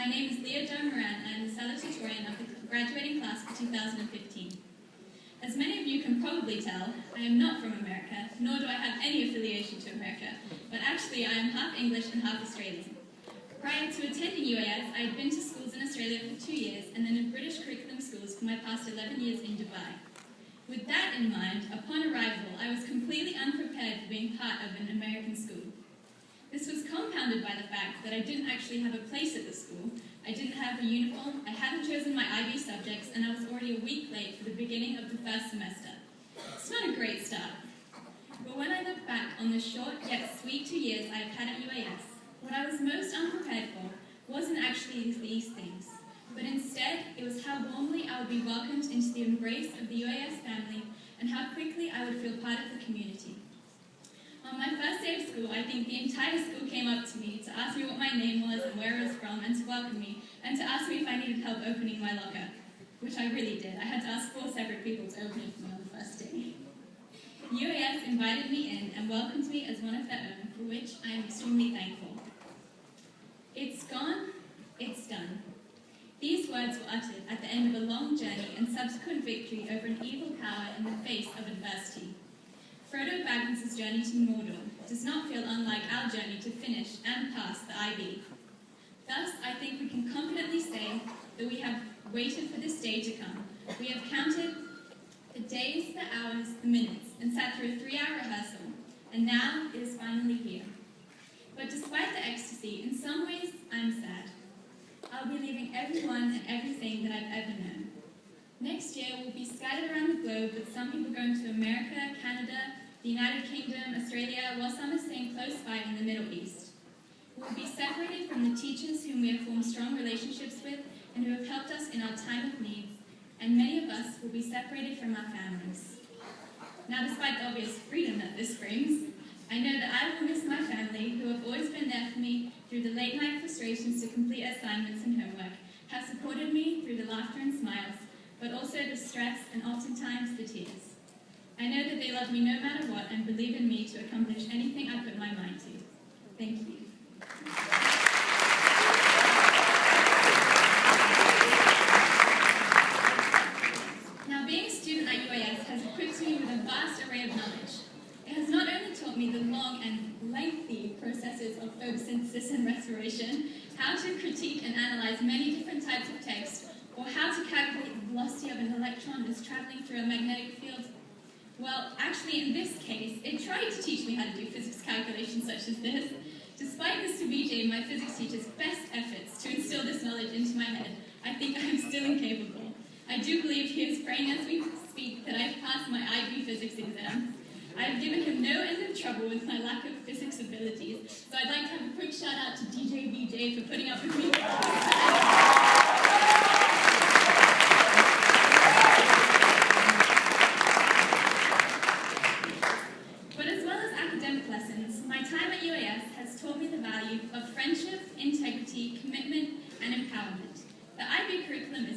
My name is Leah Jo Moran, and I'm the salutatorian of the graduating class for 2015. As many of you can probably tell, I am not from America, nor do I have any affiliation to America, but actually I am half English and half Australian. Prior to attending UAS, I had been to schools in Australia for 2 years and then in British curriculum schools for my past 11 years in Dubai. With that in mind, upon arrival, I was completely unprepared for being part of an American school. This was compounded by the fact that I didn't actually have a place at the school. I didn't have a uniform, I hadn't chosen my IB subjects, and I was already a week late for the beginning of the first semester. It's not a great start. But when I look back on the short yet sweet 2 years I've had at UAS, what I was most unprepared for wasn't actually these things, but instead it was how warmly I would be welcomed into the embrace of the UAS family and how quickly I would feel part of the community. On my first day of school, I think the entire school came up to me to ask me what my name was and where I was from and to welcome me and to ask me if I needed help opening my locker, which I really did. I had to ask 4 separate people to open it for me on the first day. UAS invited me in and welcomed me as one of their own, for which I am extremely thankful. It's gone, it's done. These words were uttered at the end of a long journey and subsequent victory over an evil power in the face of adversity. Frodo Baggins' journey to Mordor does not feel unlike our journey to finish and pass the IB. Thus, I think we can confidently say that we have waited for this day to come. We have counted the days, the hours, the minutes, and sat through a 3-hour rehearsal, and now it is finally here. But despite the ecstasy, in some ways, I'm sad. I'll be leaving everyone and everything that I've ever known. Next year, we'll be scattered around the globe, with some people going to America, Canada, the United Kingdom, Australia, while some are staying close by in the Middle East. We'll be separated from the teachers whom we have formed strong relationships with and who have helped us in our time of need, and many of us will be separated from our families. Now, despite the obvious freedom that this brings, I know that I will miss my family, who have always been there for me through the late-night frustrations to complete assignments and homework, have supported me through the laughter and smiles, but also the stress and oftentimes the tears. I know that they love me no matter what and believe in me to accomplish anything I put my mind to. Thank you. Now, being a student at UAS has equipped me with a vast array of knowledge. It has not only taught me the long and lengthy processes of photosynthesis and respiration, how to critique and analyze many different types of text, or how to calculate the velocity of an electron that's traveling through a magnetic field. Well, actually, in this case, it tried to teach me how to do physics calculations such as this. Despite Mr. BJ, my physics teacher's best efforts to instill this knowledge into my head, I think I am still incapable. I do believe he is praying as we speak that I've passed my IB physics exam. I have given him no end of trouble with my lack of physics abilities, so I'd like to have a quick shout out to DJ BJ for putting up with me.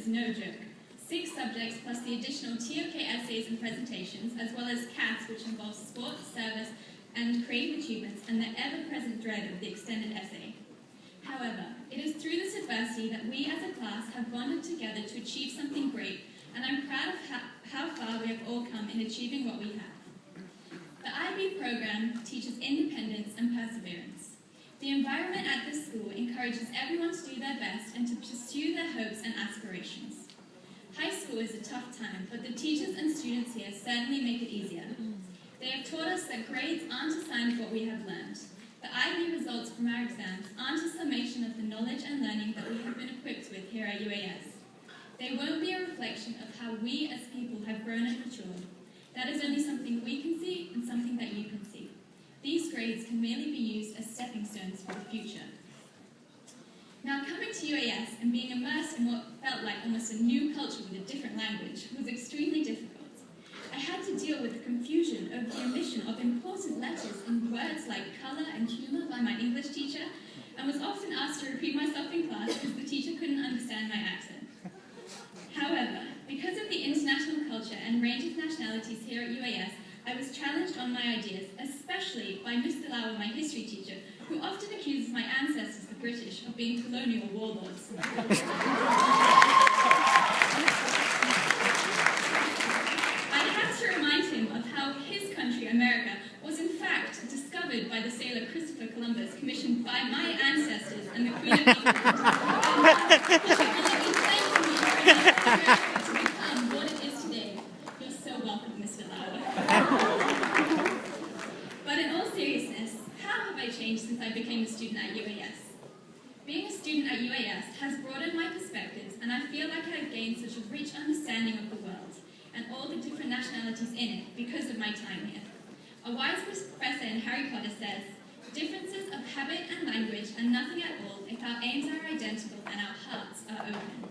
No joke. 6 subjects plus the additional TOK essays and presentations, as well as CATS, which involves sport, service, and creative achievements, and the ever-present dread of the extended essay. However, it is through this adversity that we as a class have bonded together to achieve something great, and I'm proud of how far we have all come in achieving what we have. The IB program teaches independence and perseverance. The environment at this school encourages everyone to do their best and to pursue their hopes and aspirations. High school is a tough time, but the teachers and students here certainly make it easier. They have taught us that grades aren't a sign of what we have learned. The IB results from our exams aren't a summation of the knowledge and learning that we have been equipped with here at UAS. They won't be a reflection of how we as people have grown and matured. That is only something we can see and something that you can see. These grades can merely be used as stepping stones for the future. Now, coming to UAS and being immersed in what felt like almost a new culture with a different language was extremely difficult. I had to deal with the confusion over the omission of important letters in words like colour and humour by my English teacher, and was often asked to repeat myself in class because the teacher couldn't understand my accent. However, because of the international culture and range of nationalities here at UAS, I was challenged on my ideas, especially by Mr. Lauer, my history teacher, who often accuses my ancestors of British of being colonial warlords. I had to remind him of how his country, America, was in fact discovered by the sailor Christopher Columbus, commissioned by my ancestors and the Queen of England. To become what it is today. You're so welcome, Mr. Lauer. But in all seriousness, how have I changed since I became a student at UAS? Being a student at UAS has broadened my perspectives, and I feel like I've gained such a rich understanding of the world and all the different nationalities in it because of my time here. A wise professor in Harry Potter says, "Differences of habit and language are nothing at all if our aims are identical and our hearts are open."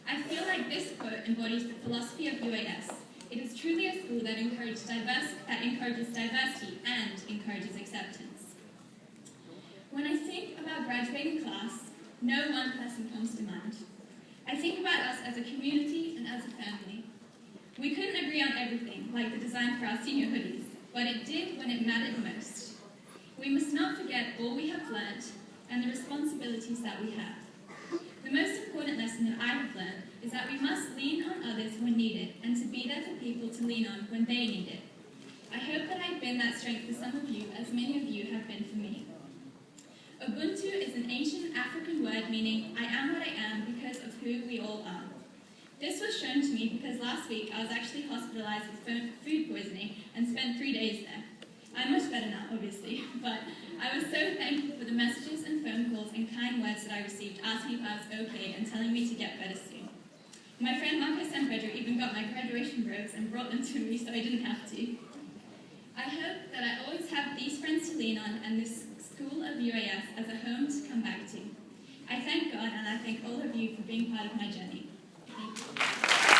I feel like this quote embodies the philosophy of UAS. It is truly a school that encourages diversity and encourages acceptance. When I think about graduating class, no one person comes to mind. I think about us as a community and as a family. We couldn't agree on everything, like the design for our senior hoodies, but it did when it mattered most. We must not forget all we have learned and the responsibilities that we have. The most important lesson that I have learned is that we must lean on others when needed and to be there for people to lean on when they need it. I hope that I've been that strength for some of you, as many of you have been for me. Ubuntu is an ancient African word meaning I am what I am because of who we all are. This was shown to me because last week I was actually hospitalized with food poisoning and spent 3 days there. I'm much better now, obviously, but I was so thankful for the messages and phone calls and kind words that I received asking if I was okay and telling me to get better soon. My friend Marco San Pedro even got my graduation robes and brought them to me so I didn't have to. I hope that I always have these friends to lean on and this school of UAS as a home to come back to. I thank God and I thank all of you for being part of my journey. Thank you.